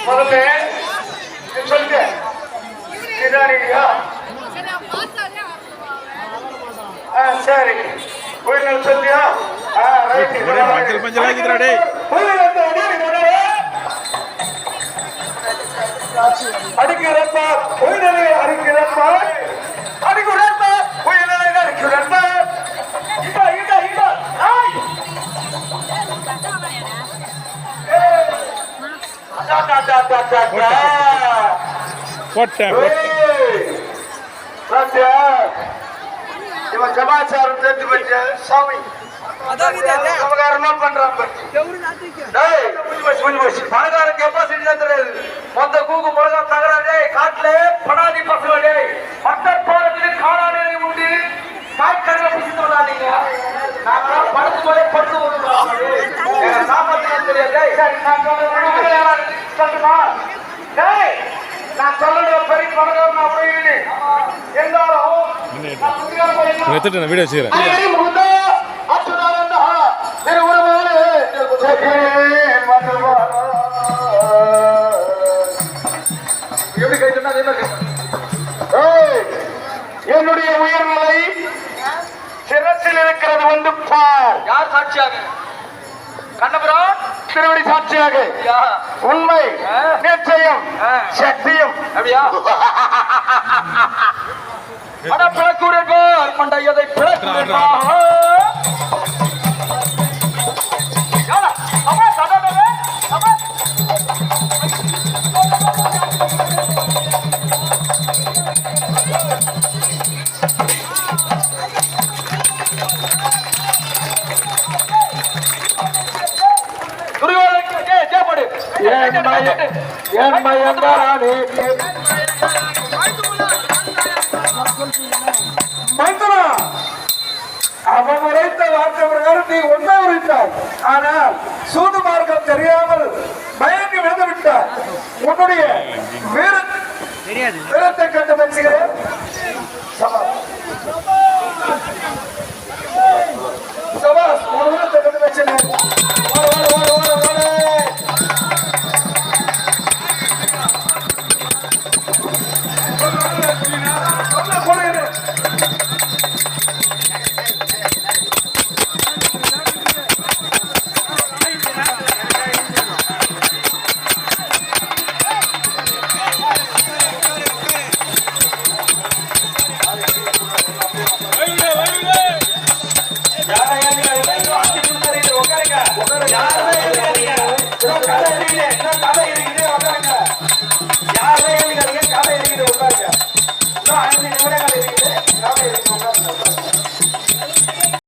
முதல்ல சொல்லுங்க சரி கோயில் சொல்லியா அடிக்கிறப்ப கோயிலே அடிக்கிறப்ப அடிக்கிறப்ப கோயிலே அடிக்கிறப்ப இங்க இங்க இங்க இவன் சமாச்சாரம் தெரிஞ்சு போயிட்ட சாமி பணக்கார கெப்பாசிட்டி தெரியாது மொத்த கூக்கு முழகா தகராடே காட்டுல படாதி பசங்களே மட்டர் போறதுக்கு காணாடே உண்டு காய்கறிகளை பிடிச்சிட்டு வராதீங்க நாங்களாம் படுத்து போய் படுத்து விடுறோம் சாப்பாட்டு தெரியாது சொல்லுமா நான் சொல்லுற பெரிய பணக்காரன் அப்படின்னு இருந்தாலும் வீடியோ வச்சுக்கிறேன் என்னுடைய உயர்நிலை சிரத்தில் இருக்கிறது வந்து பார். யார் சாட்சியாக? கண்ணபுரம் திருவடி சாட்சியாக. உண்மை நிச்சயம் சக்தியும் அப்படியா? பிளக்கூடால் மண்டையதை பிளக்கூடா அவன் உரைத்த வார்த்தை பிரகாரம் நீ ஒன்றை உரைத்தாய். ஆனால் சூது மார்க்கம் தெரியாமல் மயங்கி விழுந்து விட்டார். உன்னுடைய வீரத்தை கண்டு மெச்சுகிறேன். சபாஸ் உன் வீரத்தை கண்டு மெச்சுகிறேன். யாரும்